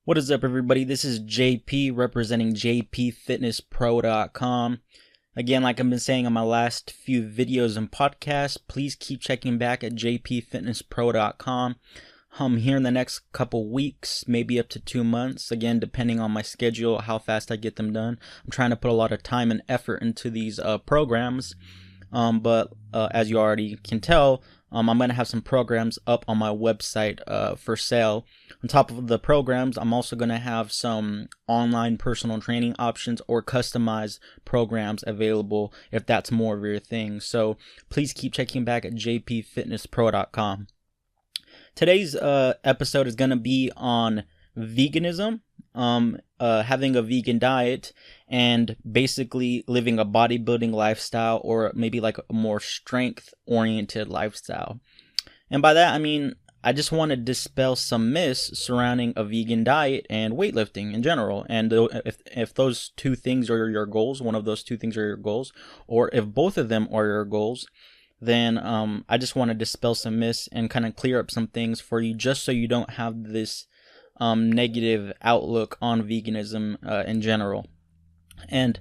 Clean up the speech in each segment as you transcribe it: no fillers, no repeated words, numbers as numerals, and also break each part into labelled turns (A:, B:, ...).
A: What is up, everybody? This is JP representing jpfitnesspro.com. Again, like I've been saying on my last few videos and podcasts, please keep checking back at jpfitnesspro.com. Here in the next couple weeks, maybe up to 2 months, again, depending on my schedule, how fast I get them done. I'm trying to put a lot of time and effort into these programs, but as you already can tell, I'm going to have some programs up on my website for sale. On top of the programs, I'm also going to have some online personal training options or customized programs available if that's more of your thing. So please keep checking back at jpfitnesspro.com. Today's episode is going to be on veganism, having a vegan diet, and basically living a bodybuilding lifestyle, or maybe like a more strength-oriented lifestyle. And by that, I mean, I just want to dispel some myths surrounding a vegan diet and weightlifting in general. And if those two things are your goals, one of those two things are your goals, or if both of them are your goals, then I just want to dispel some myths and kind of clear up some things for you, just so you don't have this negative outlook on veganism in general. And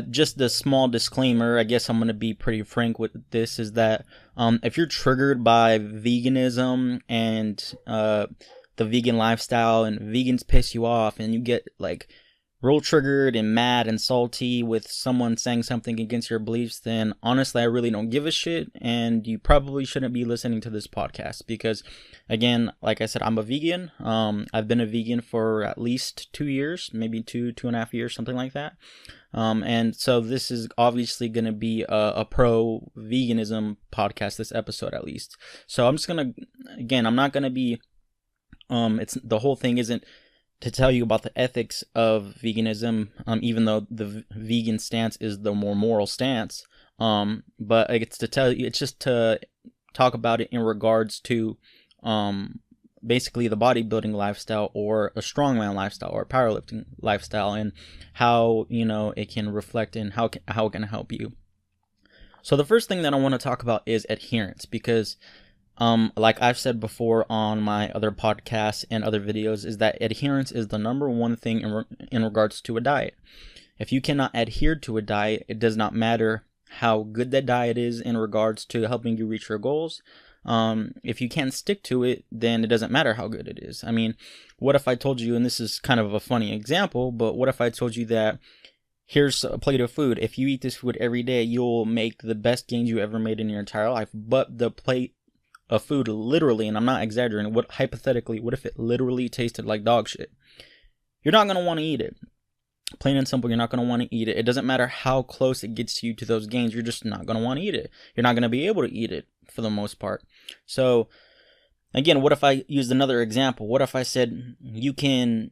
A: just a small disclaimer, I guess I'm going to be pretty frank with this, is that if you're triggered by veganism and the vegan lifestyle, and vegans piss you off and you get like real triggered and mad and salty with someone saying something against your beliefs, then honestly, I really don't give a shit, and you probably shouldn't be listening to this podcast, because again, like I said, I'm a vegan. I've been a vegan for at least 2 years, maybe 2.5 years, something like that. And so this is obviously going to be a pro veganism podcast, this episode at least. So I'm just going to, again, I'm not going to be, the whole thing isn't to tell you about the ethics of veganism, even though the vegan stance is the more moral stance. But it's to tell you, it's just to talk about it in regards to basically the bodybuilding lifestyle, or a strongman lifestyle, or a powerlifting lifestyle, and how, you know, it can reflect and how it can help you. So the first thing that I want to talk about is adherence, because like I've said before on my other podcasts and other videos, is that adherence is the number one thing in regards to a diet. If you cannot adhere to a diet, it does not matter how good that diet is in regards to helping you reach your goals. If you can't stick to it, then it doesn't matter how good it is. I mean, what if I told you, and this is kind of a funny example, but what if I told you that here's a plate of food. If you eat this food every day, you'll make the best gains you ever made in your entire life. But the plate of food, literally, and I'm not exaggerating, what if it literally tasted like dog shit? You're not going to want to eat it. Plain and simple, you're not going to want to eat it. It doesn't matter how close it gets you to those gains, you're just not going to want to eat it. You're not going to be able to eat it for the most part. So again, what if I used another example? What if I said you can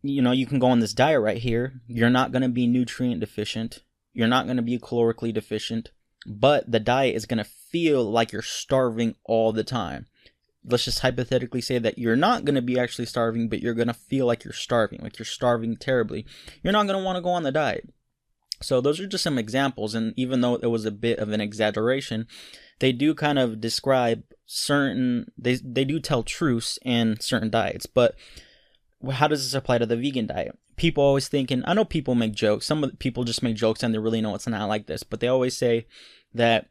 A: go on this diet right here. You're not going to be nutrient deficient. You're not going to be calorically deficient. But the diet is going to feel like you're starving all the time. Let's just hypothetically say that you're not going to be actually starving, but you're going to feel like you're starving terribly. You're not going to want to go on the diet. So those are just some examples, and even though it was a bit of an exaggeration, they do kind of describe they do tell truths in certain diets. But how does this apply to the vegan diet? People always think, and I know people make jokes, some of the people just make jokes and they really know it's not like this, but they always say that,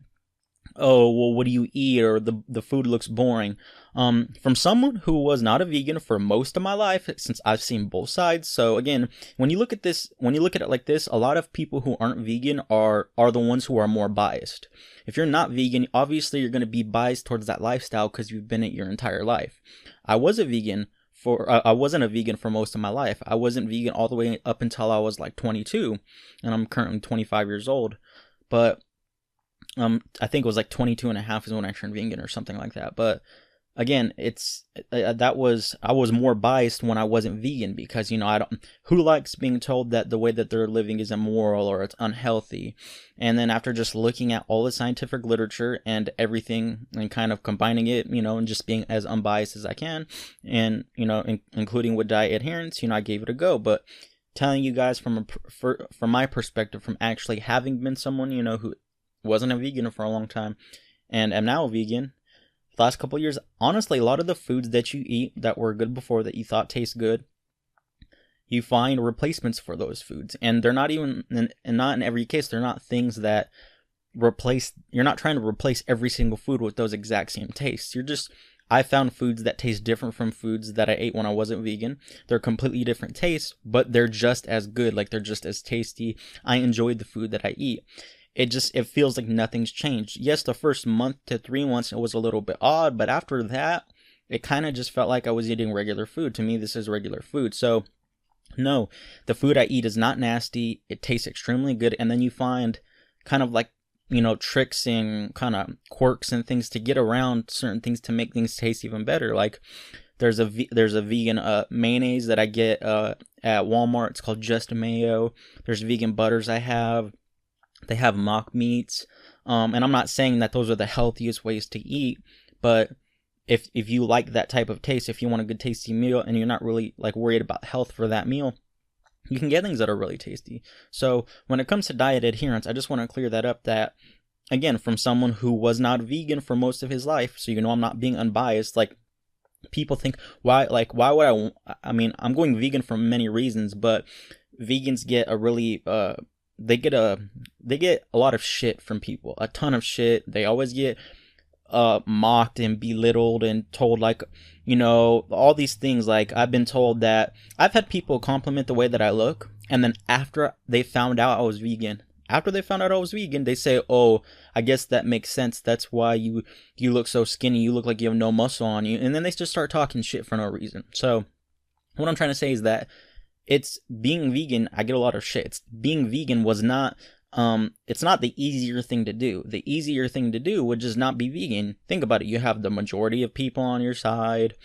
A: oh, well, what do you eat, or the food looks boring. From someone who was not a vegan for most of my life, since I've seen both sides. So again, when you look at it like this, a lot of people who aren't vegan are the ones who are more biased. If you're not vegan, obviously you're going to be biased towards that lifestyle because you've been it your entire life. I wasn't a vegan for most of my life. I wasn't vegan all the way up until I was like 22, and I'm currently 25 years old. But I think it was like 22 and a half is when I turned vegan or something like that. But again, I was more biased when I wasn't vegan, because, who likes being told that the way that they're living is immoral or it's unhealthy? And then after just looking at all the scientific literature and everything and kind of combining it, and just being as unbiased as I can, and, including with diet adherence, I gave it a go. But telling you guys from my perspective, from actually having been someone, who wasn't a vegan for a long time and am now a vegan, the last couple of years, honestly, a lot of the foods that you eat that were good before, that you thought taste good, you find replacements for those foods, and they're not even, and not in every case, they're not things that you're not trying to replace every single food with those exact same tastes. I found foods that taste different from foods that I ate when I wasn't vegan. They're completely different tastes, but they're just as good. Like, they're just as tasty. I enjoyed the food that I eat. It feels like nothing's changed. Yes, the first month to 3 months, it was a little bit odd, but after that, it kind of just felt like I was eating regular food. To me, this is regular food. So, no, the food I eat is not nasty. It tastes extremely good. And then you find kind of like, tricks and kind of quirks and things to get around certain things to make things taste even better. Like, there's a vegan mayonnaise that I get at Walmart. It's called Just Mayo. There's vegan butters I have. They have mock meats. And I'm not saying that those are the healthiest ways to eat, but if you like that type of taste, if you want a good tasty meal and you're not really like worried about health for that meal, you can get things that are really tasty. So when it comes to diet adherence, I just want to clear that up, that, again, from someone who was not vegan for most of his life, so I'm not being unbiased. Like, people think, why would I mean, I'm going vegan for many reasons, but vegans get a really, they get a lot of shit from people, a ton of shit. They always get mocked and belittled and told, like, all these things. Like, I've been told that I've had people compliment the way that I look, and then after they found out I was vegan, they say, oh, I guess that makes sense, that's why you look so skinny, you look like you have no muscle on you. And then they just start talking shit for no reason. So what I'm trying to say is that it's being vegan, I get a lot of shit. Being vegan was not it's not the easier thing to do. The easier thing to do would just not be vegan. Think about it. You have the majority of people on your side.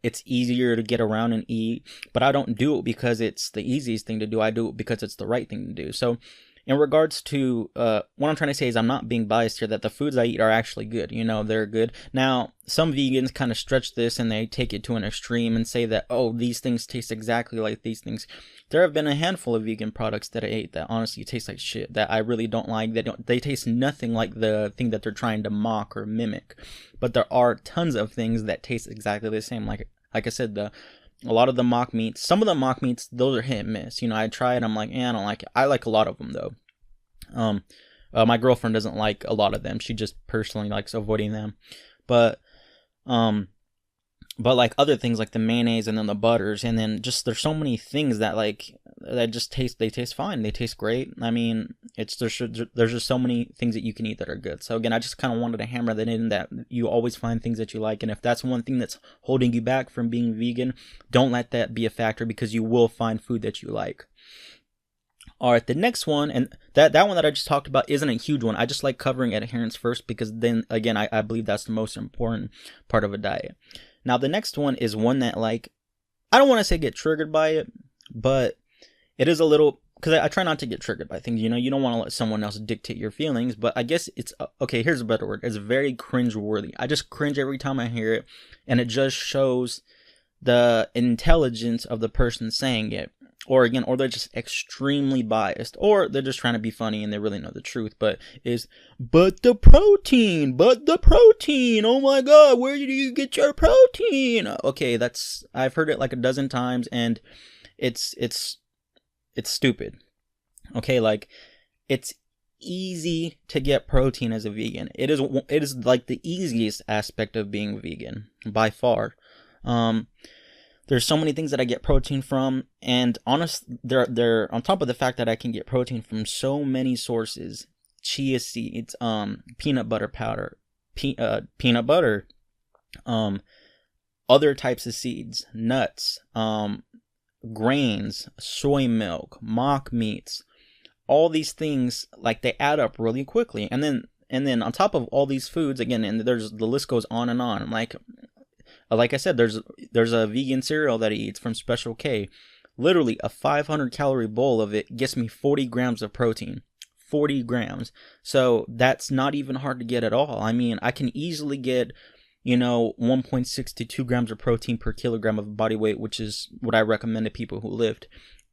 A: It's easier to get around and eat. But I don't do it because it's the easiest thing to do. I do it because it's the right thing to do. So in regards to what I'm trying to say is, I'm not being biased here, that the foods I eat are actually good. They're good. Now, some vegans kind of stretch this and they take it to an extreme and say that, oh, these things taste exactly like these things. There have been a handful of vegan products that I ate that honestly taste like shit, that I really don't like. They taste nothing like the thing that they're trying to mock or mimic. But there are tons of things that taste exactly the same. Like I said, a lot of the mock meats, some of the mock meats, those are hit and miss. I try it, I'm like, I don't like it. I like a lot of them though. My girlfriend doesn't like a lot of them. She just personally likes avoiding them. But like other things like the mayonnaise and then the butters, and then just there's so many things that just taste fine. They taste great. I mean, there's just so many things that you can eat that are good. So again, I just kind of wanted to hammer that in, that you always find things that you like, and if that's one thing that's holding you back from being vegan, don't let that be a factor, because you will find food that you like. All right, the next one, and that one that I just talked about isn't a huge one. I just like covering adherence first, because then again, I believe that's the most important part of a diet. Now, the next one is one that, like, I don't want to say get triggered by it, but it is a little, because I try not to get triggered by things. You don't want to let someone else dictate your feelings, but I guess it's, okay, here's a better word. It's very cringe-worthy. I just cringe every time I hear it, and it just shows the intelligence of the person saying it. Or they're just extremely biased, or they're just trying to be funny and they really know the truth, but the protein, oh my god, where do you get your protein? Okay, I've heard it like a dozen times, and it's stupid. Okay, like, it's easy to get protein as a vegan. It is like the easiest aspect of being vegan by far. There's so many things that I get protein from, and they're on top of the fact that I can get protein from so many sources: chia seeds, peanut butter powder, peanut butter, other types of seeds, nuts, grains, soy milk, mock meats. All these things, like, they add up really quickly, and then on top of all these foods, again, and the list goes on and on. Like I said, there's a vegan cereal that he eats from Special K. Literally, a 500 calorie bowl of it gets me 40 grams of protein. 40 grams. So that's not even hard to get at all. I mean, I can easily get, 1.6 to 2 grams of protein per kilogram of body weight, which is what I recommend to people who lift.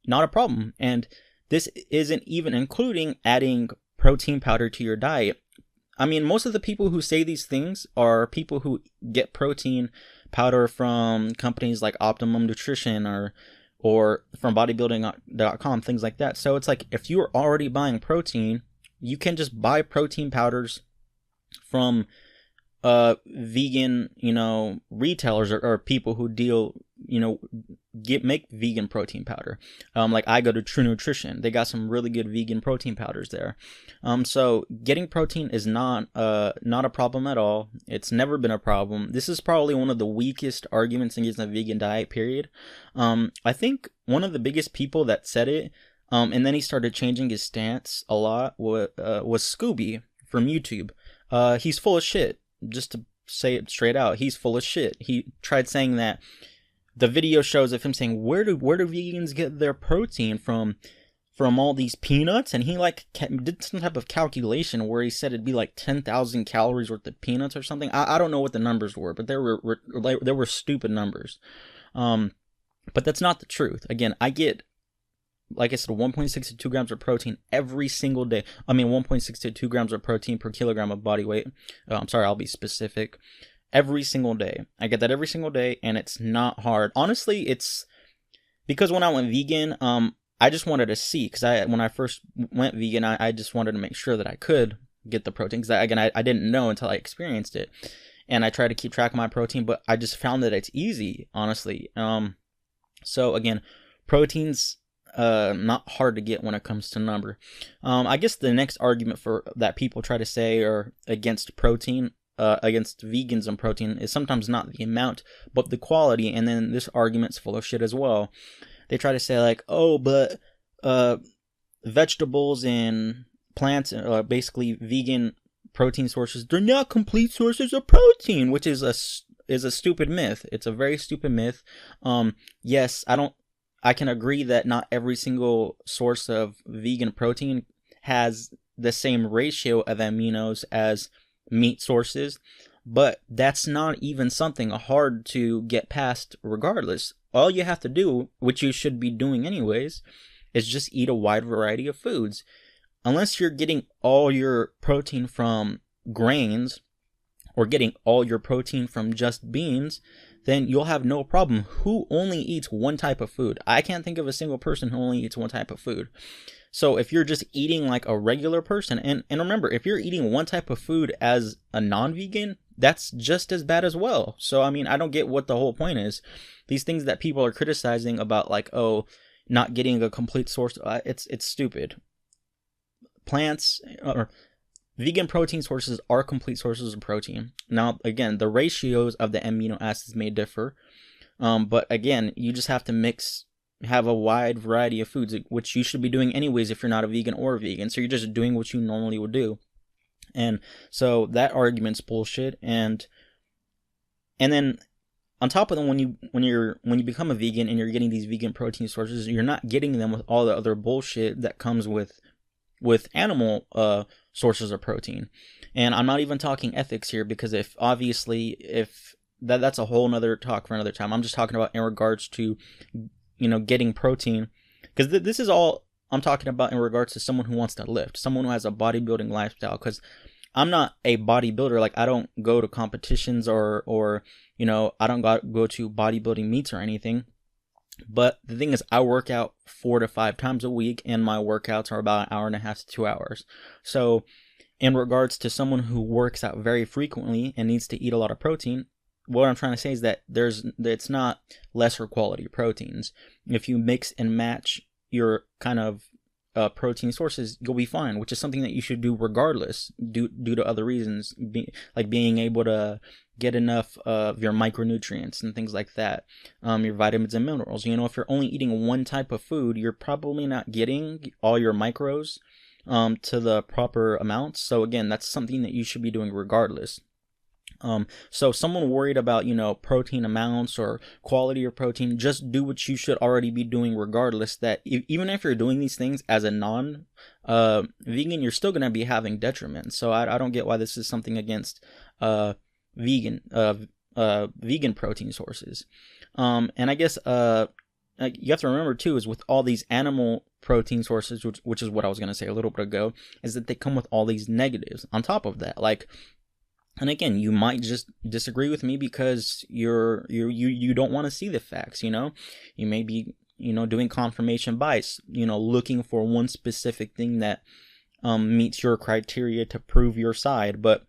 A: Not a problem. And this isn't even including adding protein powder to your diet. I mean, most of the people who say these things are people who get protein powder from companies like Optimum Nutrition or or from bodybuilding.com, things like that. So it's like, if you are already buying protein, you can just buy protein powders from vegan, retailers, or people who deal, make vegan protein powder. Like I go to True Nutrition, they got some really good vegan protein powders there. So getting protein is not a problem at all. It's never been a problem. This is probably one of the weakest arguments against a vegan diet, period. I think one of the biggest people that said it, and then he started changing his stance a lot, was Scooby from YouTube. He's full of shit. Just to say it straight out, he's full of shit. He tried saying that the video shows of him saying, where do vegans get their protein from all these peanuts? And he did some type of calculation where he said it'd be like 10,000 calories worth of peanuts or something. I don't know what the numbers were, but there were stupid numbers. But that's not the truth. Again, I get, like I said, 1.6 to 2 grams of protein every single day. 1.6 to 2 grams of protein per kilogram of body weight. I'm sorry, I'll be specific. Every single day. I get that every single day, and it's not hard. Honestly, it's because when I went vegan, I just wanted to see, because when I first went vegan, I just wanted to make sure that I could get the protein, because I didn't know until I experienced it. And I tried to keep track of my protein, but I just found that it's easy, honestly. So again, protein's not hard to get when it comes to number. I guess the next argument that people try to say or against protein, against vegans and protein, is sometimes not the amount but the quality. And then this argument's full of shit as well. They try to say like, oh, but vegetables and plants, basically vegan protein sources, they're not complete sources of protein, which is a stupid myth. It's a very stupid myth. Yes, I can agree that not every single source of vegan protein has the same ratio of aminos as meat sources, but that's not even something hard to get past regardless. All you have to do, which you should be doing anyways, is just eat a wide variety of foods. Unless you're getting all your protein from grains or getting all your protein from just beans, then you'll have no problem. Who only eats one type of food? I can't think of a single person who only eats one type of food. So if you're just eating like a regular person, and remember, if you're eating one type of food as a non-vegan, that's just as bad as well. So I mean, I don't get what the whole point is. These things that people are criticizing about, like, oh, not getting a complete source, it's stupid. Plants or vegan protein sources are complete sources of protein. Now, again, the ratios of the amino acids may differ, but again, you just have to have a wide variety of foods, which you should be doing anyways if you're not a vegan or a vegan. So you're just doing what you normally would do. And so that argument's bullshit. And then on top of them, when you become a vegan and you're getting these vegan protein sources, you're not getting them with all the other bullshit that comes with animal sources of protein. And I'm not even talking ethics here, because if that's a whole nother talk for another time. I'm just talking about in regards to getting protein, because this is all I'm talking about in regards to someone who wants to lift, someone who has a bodybuilding lifestyle. Because I'm not a bodybuilder. Like, I don't go to competitions or I don't go to bodybuilding meets or anything. But the thing is, I work out 4 to 5 times a week, and my workouts are about an hour and a half to 2 hours. So in regards to someone who works out very frequently and needs to eat a lot of protein, what I'm trying to say is that it's not lesser quality proteins. If you mix and match your kind of protein sources, you'll be fine, which is something that you should do regardless, due to other reasons, like being able to get enough of your micronutrients and things like that, your vitamins and minerals. If you're only eating one type of food, you're probably not getting all your micros to the proper amounts. So again, that's something that you should be doing regardless. So someone worried about, protein amounts or quality of protein, just do what you should already be doing regardless. That even if you're doing these things as a non-vegan, you're still going to be having detriment. So I don't get why this is something against vegan protein sources. And I guess you have to remember too, is with all these animal protein sources, which is what I was going to say a little bit ago, is that they come with all these negatives on top of that. Like, and again, you might just disagree with me because you don't want to see the facts. You may be doing confirmation bias, looking for one specific thing that meets your criteria to prove your side. But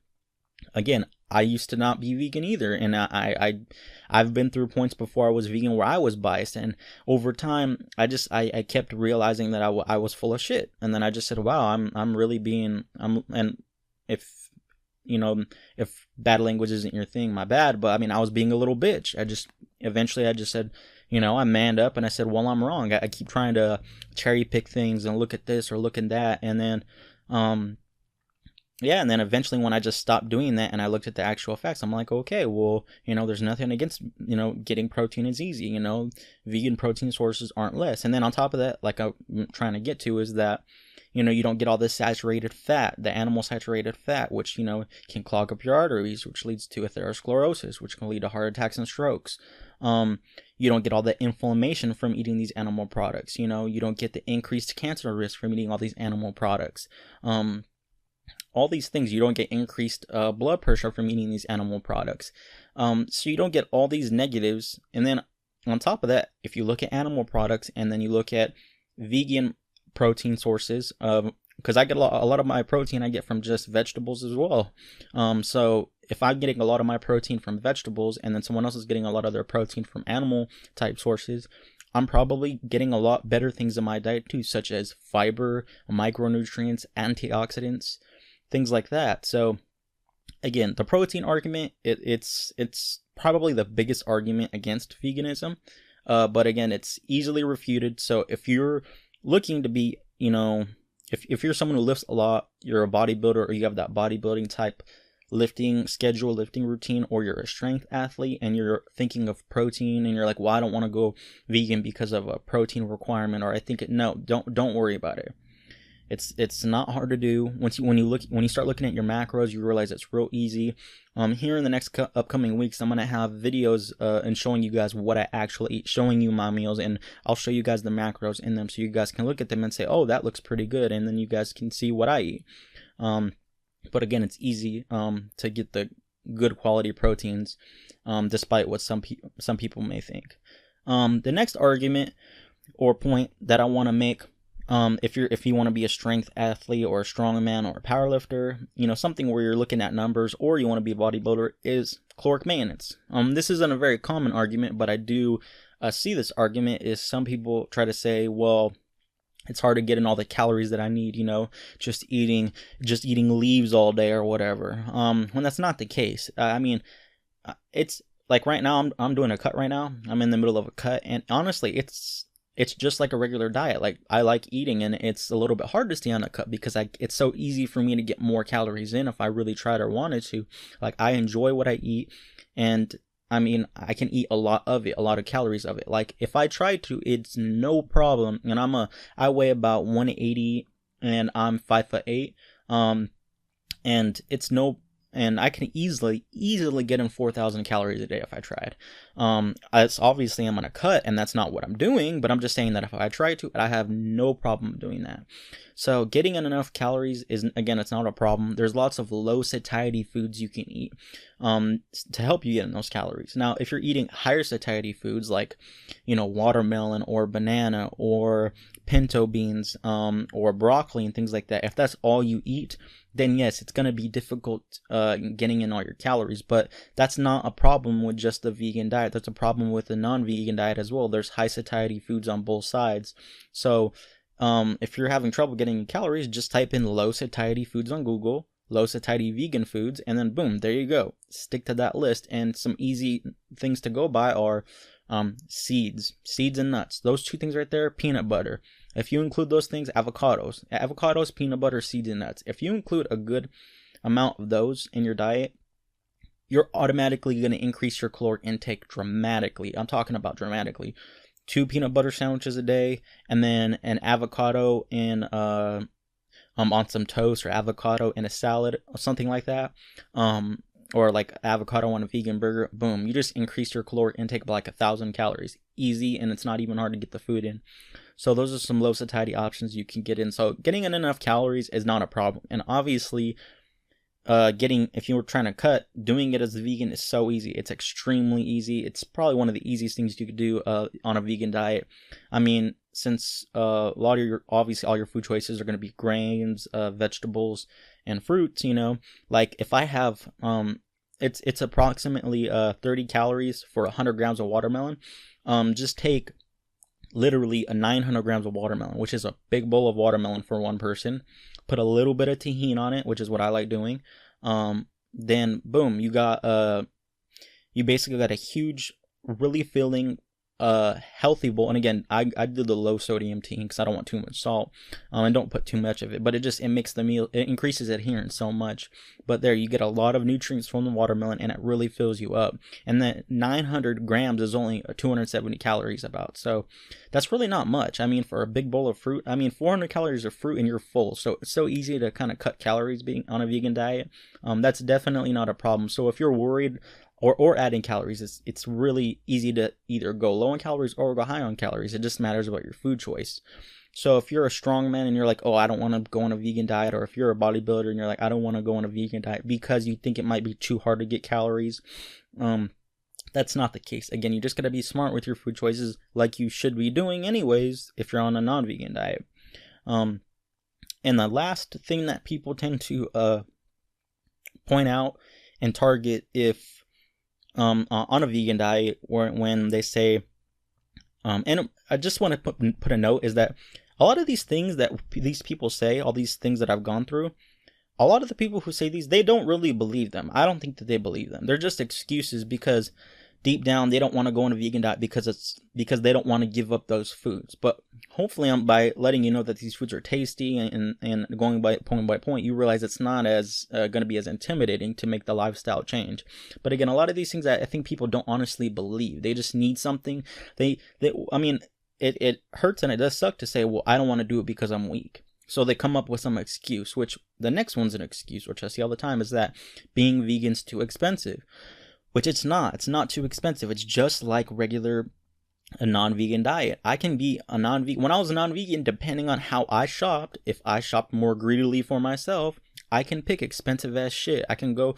A: again, I used to not be vegan either, and I've been through points before I was vegan where I was biased, and over time I kept realizing that I was full of shit, and then I just said, wow, I'm really being and if if bad language isn't your thing, my bad, but I mean, I was being a little bitch. Eventually I just said, I manned up and I said, well, I'm wrong. I keep trying to cherry pick things and look at this or look at that, and then yeah, and then eventually when I just stopped doing that and I looked at the actual facts, I'm like, okay, well, there's nothing against, getting protein is easy, vegan protein sources aren't less. And then on top of that, like I'm trying to get to, is that, you don't get all this saturated fat, the animal saturated fat, which, can clog up your arteries, which leads to atherosclerosis, which can lead to heart attacks and strokes. You don't get all the inflammation from eating these animal products. You don't get the increased cancer risk from eating all these animal products. All these things, you don't get increased blood pressure from eating these animal products. So you don't get all these negatives. And then on top of that, if you look at animal products and then you look at vegan protein sources, because I get a lot of my protein I get from just vegetables as well. So if I'm getting a lot of my protein from vegetables and then someone else is getting a lot of their protein from animal type sources, I'm probably getting a lot better things in my diet too, such as fiber, micronutrients, antioxidants, things like that. So again, the protein argument, it's probably the biggest argument against veganism. But again, it's easily refuted. So if you're looking to be, if you're someone who lifts a lot, you're a bodybuilder, or you have that bodybuilding type lifting schedule, lifting routine, or you're a strength athlete and you're thinking of protein and you're like, well, I don't want to go vegan because of a protein requirement, or I think no, don't worry about it. It's not hard to do. When you start looking at your macros, you realize it's real easy. Here in the next upcoming weeks, I'm gonna have videos and showing you guys what I actually eat, showing you my meals, and I'll show you guys the macros in them, so you guys can look at them and say, oh, that looks pretty good, and then you guys can see what I eat. But again, it's easy to get the good quality proteins, despite what some people may think. The next argument or point that I want to make, if you want to be a strength athlete or a strongman or a powerlifter, something where you're looking at numbers, or you want to be a bodybuilder, is caloric maintenance. This isn't a very common argument, but I do see this argument. Is some people try to say, well, it's hard to get in all the calories that I need, just eating leaves all day or whatever. When that's not the case. I mean, it's like right now I'm doing a cut right now. I'm in the middle of a cut, and honestly, it's just like a regular diet. Like, I like eating, and it's a little bit hard to stay on a cut because it's so easy for me to get more calories in if I really tried or wanted to. Like, I enjoy what I eat, and I mean, I can eat a lot of calories of it. Like, if I try to, it's no problem. And I weigh about 180 and I'm 5'8". And I can easily get in 4,000 calories a day if I tried. It's obviously I'm on a cut, and that's not what I'm doing, but I'm just saying that if I try to, I have no problem doing that. So getting in enough calories it's not a problem. There's lots of low satiety foods you can eat to help you get in those calories. Now, if you're eating higher satiety foods like, watermelon or banana or pinto beans or broccoli and things like that, if that's all you eat, then yes, it's going to be difficult getting in all your calories. But that's not a problem with just the vegan diet. That's a problem with the non-vegan diet as well. There's high satiety foods on both sides. So if you're having trouble getting calories, just type in low satiety foods on Google, low satiety vegan foods, and then boom, there you go. Stick to that list. And some easy things to go by are seeds and nuts. Those two things right there. Peanut butter. If you include those things, avocados, peanut butter, seeds, and nuts. If you include a good amount of those in your diet, you're automatically going to increase your caloric intake dramatically. I'm talking about dramatically. 2 peanut butter sandwiches a day, and then an avocado in on some toast, or avocado in a salad, or something like that. Or like avocado on a vegan burger. Boom, you just increase your caloric intake by like 1,000 calories. Easy, and it's not even hard to get the food in. So those are some low satiety options you can get in. So getting in enough calories is not a problem. And obviously, if you were trying to cut, doing it as a vegan is so easy. It's extremely easy. It's probably one of the easiest things you could do on a vegan diet. I mean, since a lot of your, obviously all your food choices are going to be grains, vegetables, and fruits, you know, like if I have it's approximately 30 calories for 100 grams of watermelon. Just take literally a 900 grams of watermelon, which is a big bowl of watermelon for one person. Put a little bit of tahini on it, which is what I like doing. Then boom, you basically got a huge, really filling, healthy bowl. And again, I do the low sodium tahini because I don't want too much salt, and don't put too much of it. But it makes the meal, it increases adherence so much. But there, you get a lot of nutrients from the watermelon, and it really fills you up. And then 900 grams is only 270 calories about. So that's really not much. I mean, for a big bowl of fruit, I mean, 400 calories of fruit and you're full. So it's so easy to kind of cut calories being on a vegan diet. That's definitely not a problem. So if you're worried or adding calories, it's really easy to either go low on calories or go high on calories. It just matters about your food choice. So if you're a strong man and you're like, oh, I don't want to go on a vegan diet, or if you're a bodybuilder and you're like, I don't want to go on a vegan diet because you think it might be too hard to get calories, that's not the case. Again, you just got to be smart with your food choices, like you should be doing anyways if you're on a non-vegan diet. And the last thing that people tend to point out and target if on a vegan diet, or when they say, and I just want to put a note, is that a lot of these things that these people say, all these things that I've gone through, a lot of the people who say these, they don't really believe them. I don't think that they believe them. They're just excuses because deep down they don't want to go on a vegan diet because they don't want to give up those foods. But hopefully, by letting you know that these foods are tasty and going by point, you realize it's not as going to be as intimidating to make the lifestyle change. But again, a lot of these things I think people don't honestly believe. They just need something. I mean, it hurts and it does suck to say, well, I don't want to do it because I'm weak. So they come up with some excuse, which the next one's an excuse, which I see all the time, is that being vegan's too expensive. Which it's not. It's not too expensive. It's just like a non-vegan diet. I can be a non-vegan. When I was a non-vegan, depending on how I shopped, if I shopped more greedily for myself, I can pick expensive ass shit. I can go.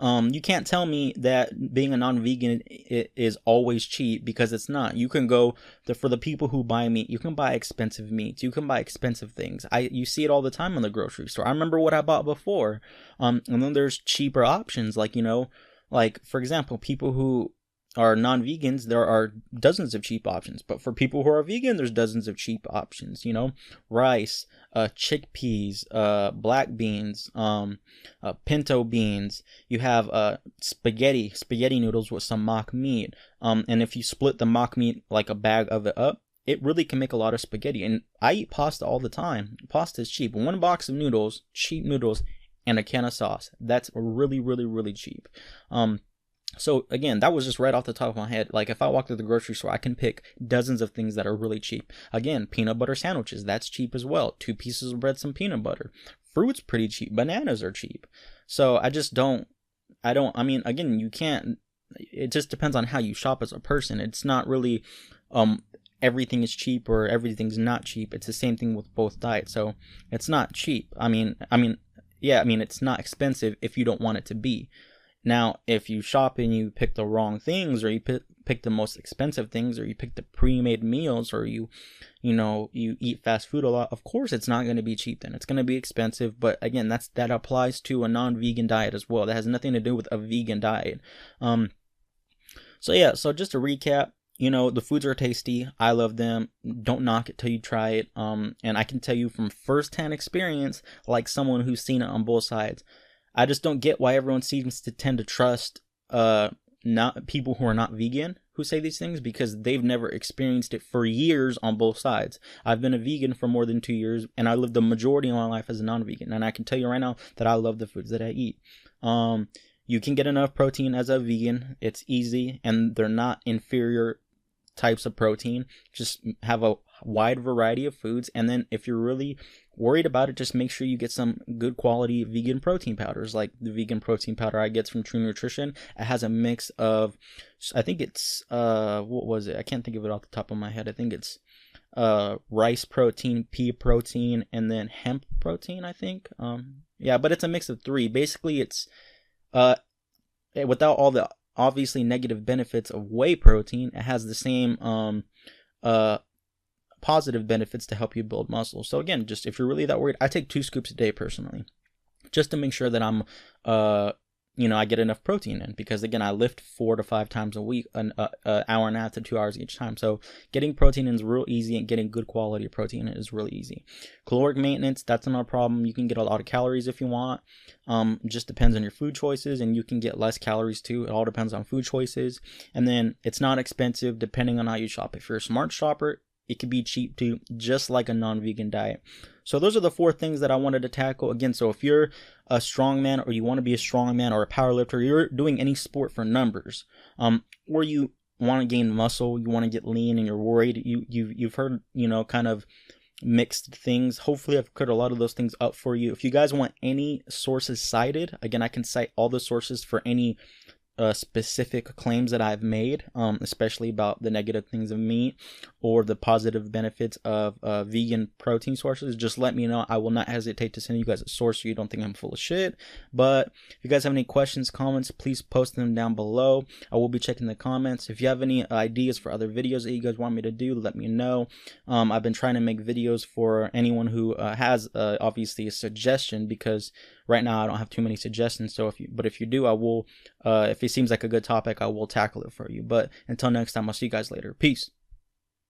A: You can't tell me that being a non-vegan is always cheap, because it's not. You can go for the people who buy meat. You can buy expensive meats. You can buy expensive things. You see it all the time in the grocery store. I remember what I bought before. And then there's cheaper options, like, you know, like, for example, people who are non-vegans, there are dozens of cheap options. But for people who are vegan, there's dozens of cheap options, you know, rice, chickpeas, black beans, pinto beans. You have spaghetti noodles with some mock meat. And if you split the mock meat, like a bag of it up, it really can make a lot of spaghetti. And I eat pasta all the time. Pasta is cheap. One box of noodles, cheap noodles, and a can of sauce. That's really, really, really cheap. So again, that was just right off the top of my head. Like, if I walk to the grocery store, I can pick dozens of things that are really cheap. Again, peanut butter sandwiches, that's cheap as well. 2 pieces of bread, some peanut butter. Fruit's pretty cheap. Bananas are cheap. So I mean, again, you can't, it just depends on how you shop as a person. It's not really, everything is cheap or everything's not cheap. It's the same thing with both diets. So it's not cheap. It's not expensive if you don't want it to be. Now, if you shop and you pick the wrong things, or you pick the most expensive things, or you pick the pre-made meals, or you eat fast food a lot, of course it's not going to be cheap then. It's going to be expensive. But again, that applies to a non-vegan diet as well. That has nothing to do with a vegan diet. So just to recap, you know, the foods are tasty. I love them. Don't knock it till you try it. And I can tell you from first-hand experience, like someone who's seen it on both sides, I just don't get why everyone seems to tend to trust not people who are not vegan who say these things, because they've never experienced it for years on both sides. I've been a vegan for more than 2 years, and I lived the majority of my life as a non-vegan, and I can tell you right now that I love the foods that I eat. You can get enough protein as a vegan. It's easy, and they're not inferior types of protein. Just have a wide variety of foods, and then if you're really worried about it, just make sure you get some good quality vegan protein powders, like the vegan protein powder I get from True Nutrition. It has a mix of, I think it's what was it, I can't think of it off the top of my head. I think it's rice protein, pea protein, and then hemp protein, I think. Yeah, but it's a mix of three. Basically, it's without all the obviously negative benefits of whey protein, it has the same positive benefits to help you build muscle. So again, just if you're really that worried, I take 2 scoops a day personally, just to make sure that I'm I get enough protein in, because again, I lift 4 to 5 times a week, an hour and a half to 2 hours each time. So getting protein in is real easy, and getting good quality protein in is really easy. Caloric maintenance, that's not a problem. You can get a lot of calories if you want. Just depends on your food choices, and you can get less calories too. It all depends on food choices. And then it's not expensive depending on how you shop. If you're a smart shopper, it could be cheap too, just like a non-vegan diet. So those are the 4 things that I wanted to tackle. Again, so if you're a strongman, or you want to be a strongman, or a powerlifter, you're doing any sport for numbers, or you want to gain muscle, you want to get lean, and you're worried, you've heard, kind of mixed things. Hopefully I've cleared a lot of those things up for you. If you guys want any sources cited, again, I can cite all the sources for any specific claims that I've made, especially about the negative things of meat or the positive benefits of vegan protein sources. Just let me know. I will not hesitate to send you guys a source so you don't think I'm full of shit. But if you guys have any questions, comments, please post them down below. I will be checking the comments. If you have any ideas for other videos that you guys want me to do, let me know. I've been trying to make videos for anyone who has obviously a suggestion, because right now I don't have too many suggestions. So if you do, I will, if it seems like a good topic, I will tackle it for you. But until next time, I'll see you guys later. Peace.